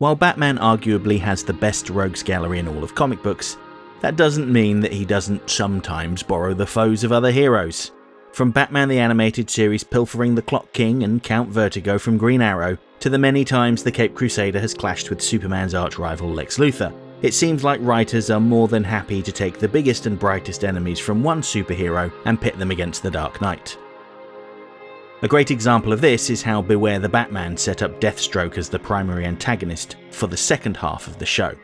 While Batman arguably has the best rogues gallery in all of comic books, that doesn't mean that he doesn't sometimes borrow the foes of other heroes. From Batman the Animated Series pilfering the Clock King and Count Vertigo from Green Arrow, to the many times the Caped Crusader has clashed with Superman's arch-rival Lex Luthor, it seems like writers are more than happy to take the biggest and brightest enemies from one superhero and pit them against the Dark Knight. A great example of this is how Beware the Batman set up Deathstroke as the primary antagonist for the second half of the show.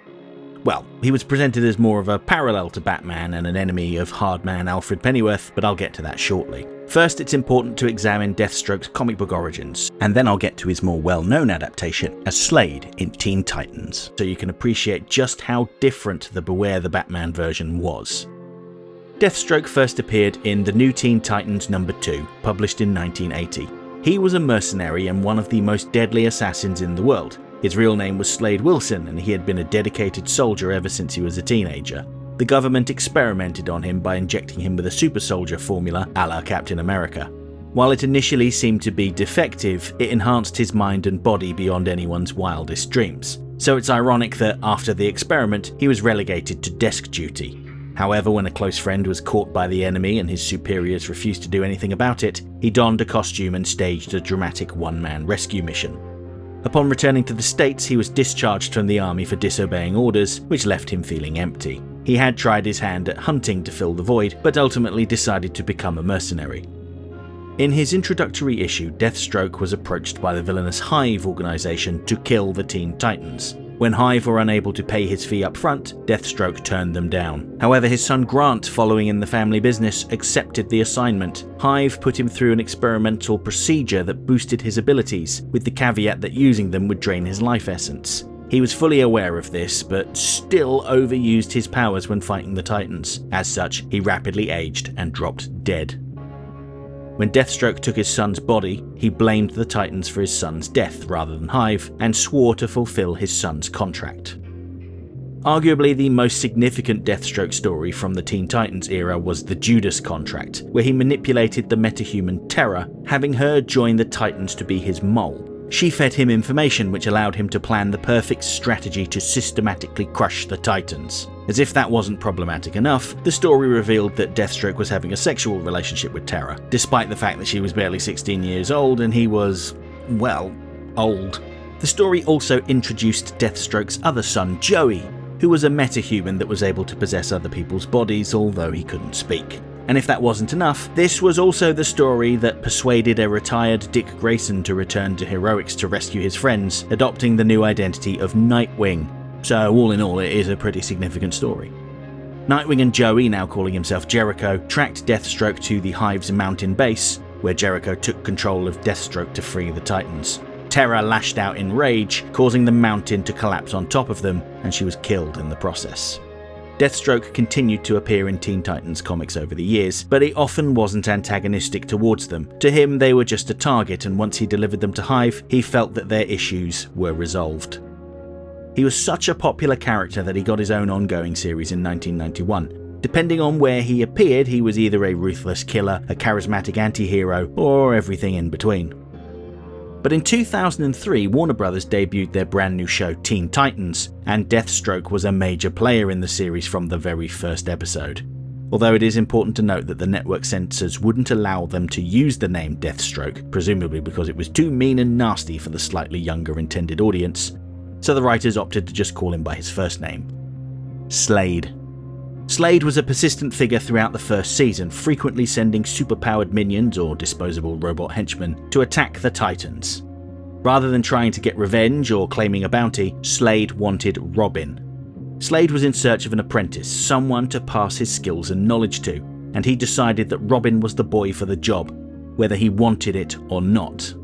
Well, he was presented as more of a parallel to Batman and an enemy of Hardman Alfred Pennyworth, but I'll get to that shortly. First, it's important to examine Deathstroke's comic book origins, and then I'll get to his more well-known adaptation as Slade in Teen Titans, so you can appreciate just how different the Beware the Batman version was. Deathstroke first appeared in The New Teen Titans No. 2, published in 1980. He was a mercenary and one of the most deadly assassins in the world. His real name was Slade Wilson, and he had been a dedicated soldier ever since he was a teenager. The government experimented on him by injecting him with a super soldier formula a la Captain America. While it initially seemed to be defective, it enhanced his mind and body beyond anyone's wildest dreams. So it's ironic that after the experiment, he was relegated to desk duty. However, when a close friend was caught by the enemy and his superiors refused to do anything about it, he donned a costume and staged a dramatic one-man rescue mission. Upon returning to the States, he was discharged from the army for disobeying orders, which left him feeling empty. He had tried his hand at hunting to fill the void, but ultimately decided to become a mercenary. In his introductory issue, Deathstroke was approached by the villainous Hive organization to kill the Teen Titans. When Hive were unable to pay his fee up front, Deathstroke turned them down. However, his son Grant, following in the family business, accepted the assignment. Hive put him through an experimental procedure that boosted his abilities, with the caveat that using them would drain his life essence. He was fully aware of this, but still overused his powers when fighting the Titans. As such, he rapidly aged and dropped dead. When Deathstroke took his son's body, he blamed the Titans for his son's death rather than Hive, and swore to fulfill his son's contract. Arguably the most significant Deathstroke story from the Teen Titans era was the Judas Contract, where he manipulated the metahuman Terra, having her join the Titans to be his mole. She fed him information which allowed him to plan the perfect strategy to systematically crush the Titans. As if that wasn't problematic enough, the story revealed that Deathstroke was having a sexual relationship with Terra, despite the fact that she was barely 16 years old and he was, well, old. The story also introduced Deathstroke's other son, Joey, who was a metahuman that was able to possess other people's bodies, although he couldn't speak. And if that wasn't enough, this was also the story that persuaded a retired Dick Grayson to return to heroics to rescue his friends, adopting the new identity of Nightwing. So all in all, it is a pretty significant story. Nightwing and Joey, now calling himself Jericho, tracked Deathstroke to the Hive's mountain base, where Jericho took control of Deathstroke to free the Titans. Terra lashed out in rage, causing the mountain to collapse on top of them, and she was killed in the process. Deathstroke continued to appear in Teen Titans comics over the years, but he often wasn't antagonistic towards them. To him, they were just a target, and once he delivered them to Hive, he felt that their issues were resolved. He was such a popular character that he got his own ongoing series in 1991. Depending on where he appeared, he was either a ruthless killer, a charismatic anti-hero, or everything in between. But in 2003, Warner Bros. Debuted their brand new show Teen Titans, and Deathstroke was a major player in the series from the very first episode. Although it is important to note that the network censors wouldn't allow them to use the name Deathstroke, presumably because it was too mean and nasty for the slightly younger intended audience, so the writers opted to just call him by his first name, Slade. Slade was a persistent figure throughout the first season, frequently sending superpowered minions or disposable robot henchmen to attack the Titans. Rather than trying to get revenge or claiming a bounty, Slade wanted Robin. Slade was in search of an apprentice, someone to pass his skills and knowledge to, and he decided that Robin was the boy for the job, whether he wanted it or not.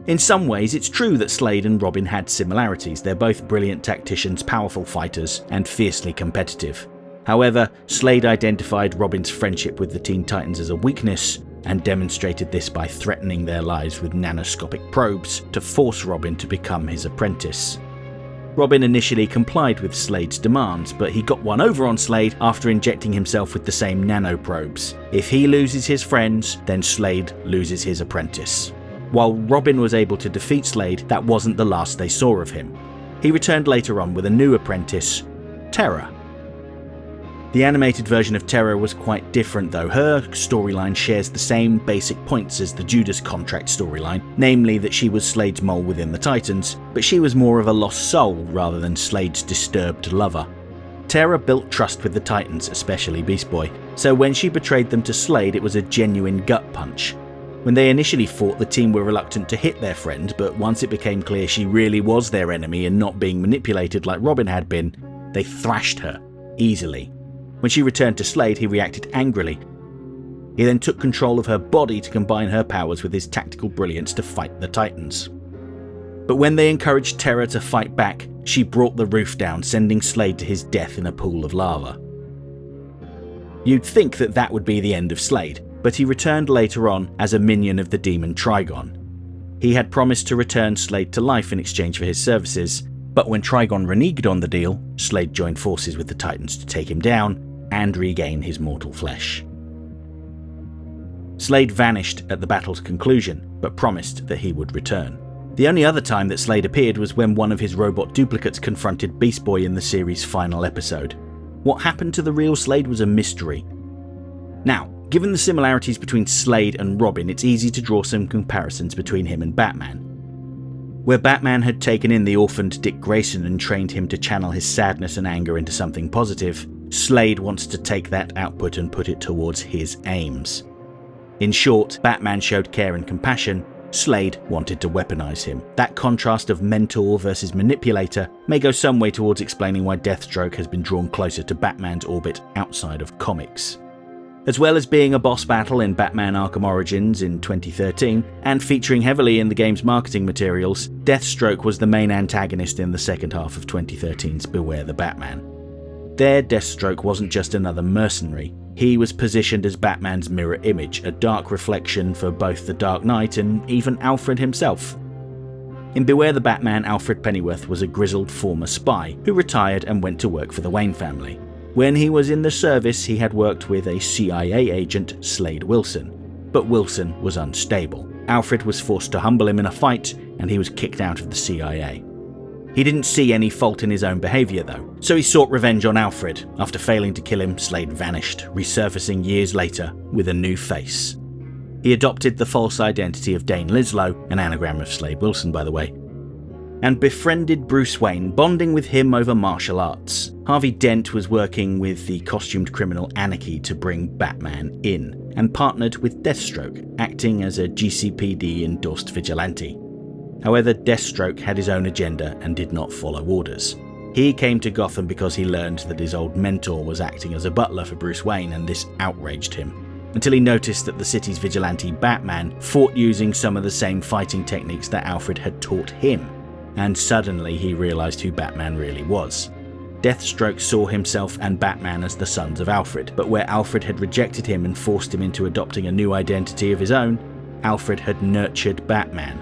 In some ways, it's true that Slade and Robin had similarities. They're both brilliant tacticians, powerful fighters, and fiercely competitive. However, Slade identified Robin's friendship with the Teen Titans as a weakness, and demonstrated this by threatening their lives with nanoscopic probes to force Robin to become his apprentice. Robin initially complied with Slade's demands, but he got one over on Slade after injecting himself with the same nanoprobes. If he loses his friends, then Slade loses his apprentice. While Robin was able to defeat Slade, that wasn't the last they saw of him. He returned later on with a new apprentice, Terra. The animated version of Terra was quite different though. Her storyline shares the same basic points as the Judas Contract storyline, namely that she was Slade's mole within the Titans, but she was more of a lost soul rather than Slade's disturbed lover. Terra built trust with the Titans, especially Beast Boy, so when she betrayed them to Slade it was a genuine gut punch. When they initially fought, the team were reluctant to hit their friend, but once it became clear she really was their enemy and not being manipulated like Robin had been, they thrashed her, easily. When she returned to Slade, he reacted angrily. He then took control of her body to combine her powers with his tactical brilliance to fight the Titans. But when they encouraged Terra to fight back, she brought the roof down, sending Slade to his death in a pool of lava. You'd think that that would be the end of Slade, but he returned later on as a minion of the demon Trigon. He had promised to return Slade to life in exchange for his services, but when Trigon reneged on the deal, Slade joined forces with the Titans to take him down and regain his mortal flesh. Slade vanished at the battle's conclusion, but promised that he would return. The only other time that Slade appeared was when one of his robot duplicates confronted Beast Boy in the series' final episode. What happened to the real Slade was a mystery. Now, given the similarities between Slade and Robin, it's easy to draw some comparisons between him and Batman. Where Batman had taken in the orphaned Dick Grayson and trained him to channel his sadness and anger into something positive, Slade wants to take that output and put it towards his aims. In short, Batman showed care and compassion, Slade wanted to weaponize him. That contrast of mentor versus manipulator may go some way towards explaining why Deathstroke has been drawn closer to Batman's orbit outside of comics. As well as being a boss battle in Batman Arkham Origins in 2013, and featuring heavily in the game's marketing materials, Deathstroke was the main antagonist in the second half of 2013's Beware the Batman. There, Deathstroke wasn't just another mercenary. He was positioned as Batman's mirror image, a dark reflection for both the Dark Knight and even Alfred himself. In Beware the Batman, Alfred Pennyworth was a grizzled former spy who retired and went to work for the Wayne family. When he was in the service, he had worked with a CIA agent, Slade Wilson, but Wilson was unstable. Alfred was forced to humble him in a fight, and he was kicked out of the CIA. He didn't see any fault in his own behaviour though, so he sought revenge on Alfred. After failing to kill him, Slade vanished, resurfacing years later with a new face. He adopted the false identity of Dane Lislow, an anagram of Slade Wilson by the way, and befriended Bruce Wayne, bonding with him over martial arts. Harvey Dent was working with the costumed criminal Anarchy to bring Batman in, and partnered with Deathstroke, acting as a GCPD-endorsed vigilante. However, Deathstroke had his own agenda and did not follow orders. He came to Gotham because he learned that his old mentor was acting as a butler for Bruce Wayne, and this outraged him, until he noticed that the city's vigilante Batman fought using some of the same fighting techniques that Alfred had taught him, and suddenly he realized who Batman really was. Deathstroke saw himself and Batman as the sons of Alfred, but where Alfred had rejected him and forced him into adopting a new identity of his own, Alfred had nurtured Batman,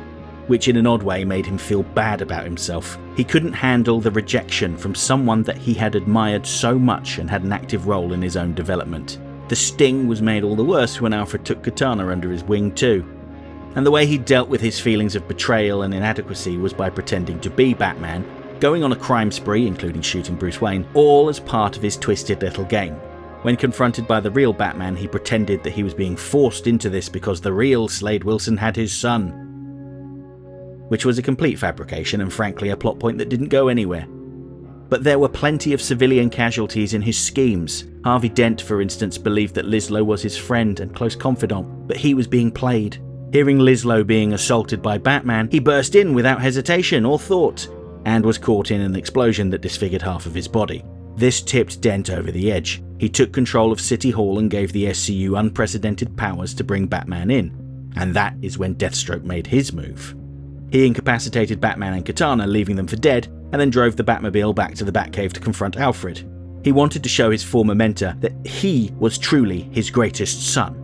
which in an odd way made him feel bad about himself. He couldn't handle the rejection from someone that he had admired so much and had an active role in his own development. The sting was made all the worse when Alfred took Katana under his wing too. And the way he dealt with his feelings of betrayal and inadequacy was by pretending to be Batman, going on a crime spree, including shooting Bruce Wayne, all as part of his twisted little game. When confronted by the real Batman, he pretended that he was being forced into this because the real Slade Wilson had his son, which was a complete fabrication and frankly a plot point that didn't go anywhere. But there were plenty of civilian casualties in his schemes. Harvey Dent, for instance, believed that Lislow was his friend and close confidant, but he was being played. Hearing Lislow being assaulted by Batman, he burst in without hesitation or thought, and was caught in an explosion that disfigured half of his body. This tipped Dent over the edge. He took control of City Hall and gave the SCU unprecedented powers to bring Batman in, and that is when Deathstroke made his move. He incapacitated Batman and Katana, leaving them for dead, and then drove the Batmobile back to the Batcave to confront Alfred. He wanted to show his former mentor that he was truly his greatest son,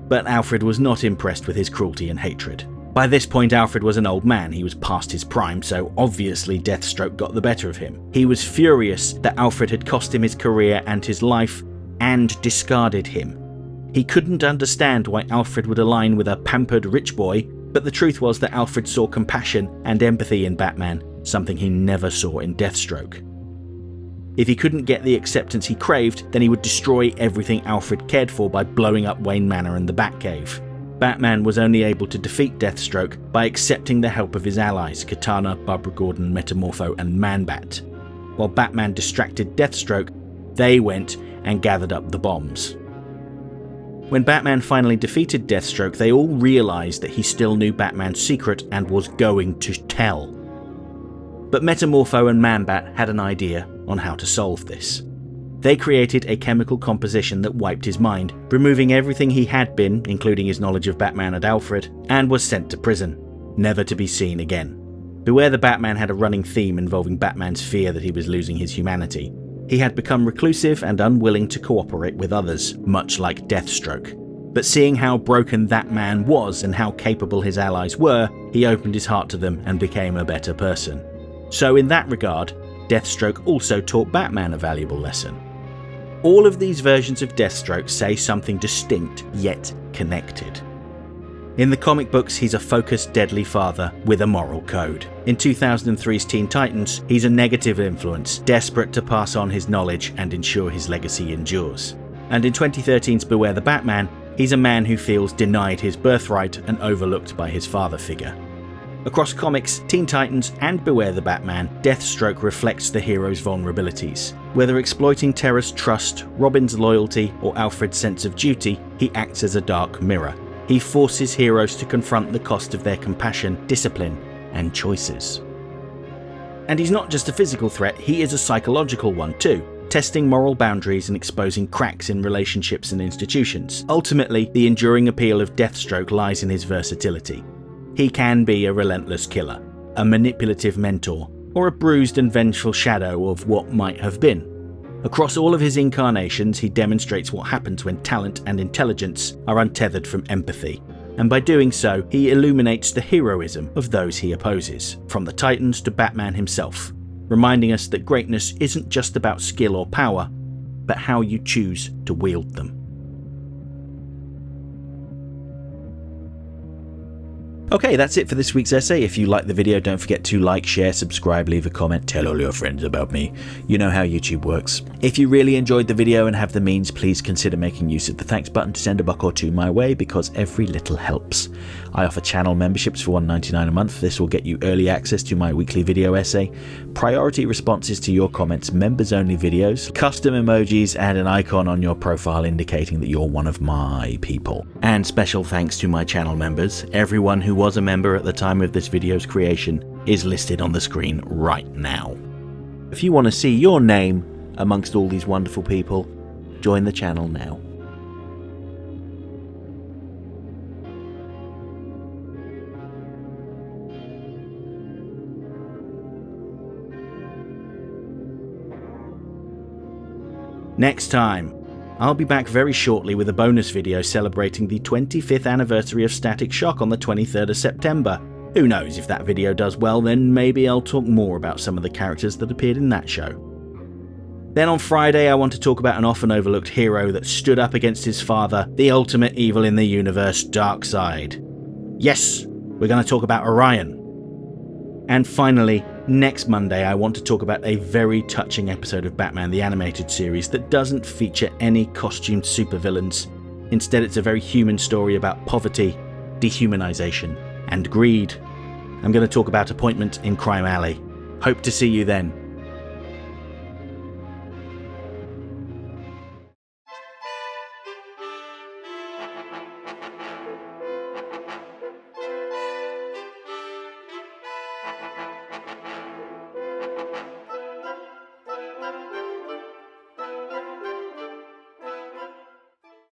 but Alfred was not impressed with his cruelty and hatred. By this point, Alfred was an old man. He was past his prime, so obviously Deathstroke got the better of him. He was furious that Alfred had cost him his career and his life, and discarded him. He couldn't understand why Alfred would align with a pampered rich boy, but the truth was that Alfred saw compassion and empathy in Batman, something he never saw in Deathstroke. If he couldn't get the acceptance he craved, then he would destroy everything Alfred cared for by blowing up Wayne Manor and the Batcave. Batman was only able to defeat Deathstroke by accepting the help of his allies Katana, Barbara Gordon, Metamorpho and Man-Bat. While Batman distracted Deathstroke, they went and gathered up the bombs. When Batman finally defeated Deathstroke, they all realised that he still knew Batman's secret and was going to tell. But Metamorpho and Man-Bat had an idea on how to solve this. They created a chemical composition that wiped his mind, removing everything he had been, including his knowledge of Batman and Alfred, and was sent to prison, never to be seen again. Beware the Batman had a running theme involving Batman's fear that he was losing his humanity. He had become reclusive and unwilling to cooperate with others, much like Deathstroke. But seeing how broken that man was and how capable his allies were, he opened his heart to them and became a better person. So in that regard, Deathstroke also taught Batman a valuable lesson. All of these versions of Deathstroke say something distinct yet connected. In the comic books, he's a focused, deadly father with a moral code. In 2003's Teen Titans, he's a negative influence, desperate to pass on his knowledge and ensure his legacy endures. And in 2013's Beware the Batman, he's a man who feels denied his birthright and overlooked by his father figure. Across comics, Teen Titans and Beware the Batman, Deathstroke reflects the hero's vulnerabilities. Whether exploiting Terra's trust, Robin's loyalty, or Alfred's sense of duty, he acts as a dark mirror. He forces heroes to confront the cost of their compassion, discipline, and choices. And he's not just a physical threat, he is a psychological one too, testing moral boundaries and exposing cracks in relationships and institutions. Ultimately, the enduring appeal of Deathstroke lies in his versatility. He can be a relentless killer, a manipulative mentor, or a bruised and vengeful shadow of what might have been. Across all of his incarnations, he demonstrates what happens when talent and intelligence are untethered from empathy, and by doing so, he illuminates the heroism of those he opposes, from the Titans to Batman himself, reminding us that greatness isn't just about skill or power, but how you choose to wield them. Okay, that's it for this week's essay. If you liked the video, don't forget to like, share, subscribe, leave a comment, tell all your friends about me. You know how YouTube works. If you really enjoyed the video and have the means, please consider making use of the thanks button to send a buck or two my way, because every little helps. I offer channel memberships for $1.99 a month. This will get you early access to my weekly video essay, priority responses to your comments, members-only videos, custom emojis, and an icon on your profile indicating that you're one of my people. And special thanks to my channel members. Everyone who was a member at the time of this video's creation is listed on the screen right now. If you want to see your name amongst all these wonderful people, join the channel now. Next time, I'll be back very shortly with a bonus video celebrating the 25th anniversary of Static Shock on the 23rd of September. Who knows, if that video does well, then maybe I'll talk more about some of the characters that appeared in that show. Then on Friday, I want to talk about an often overlooked hero that stood up against his father, the ultimate evil in the universe, Darkseid. Yes, we're going to talk about Orion. And finally, next Monday I want to talk about a very touching episode of Batman the Animated Series that doesn't feature any costumed supervillains. Instead, it's a very human story about poverty, dehumanization, and greed. I'm going to talk about Appointment in Crime Alley. Hope to see you then.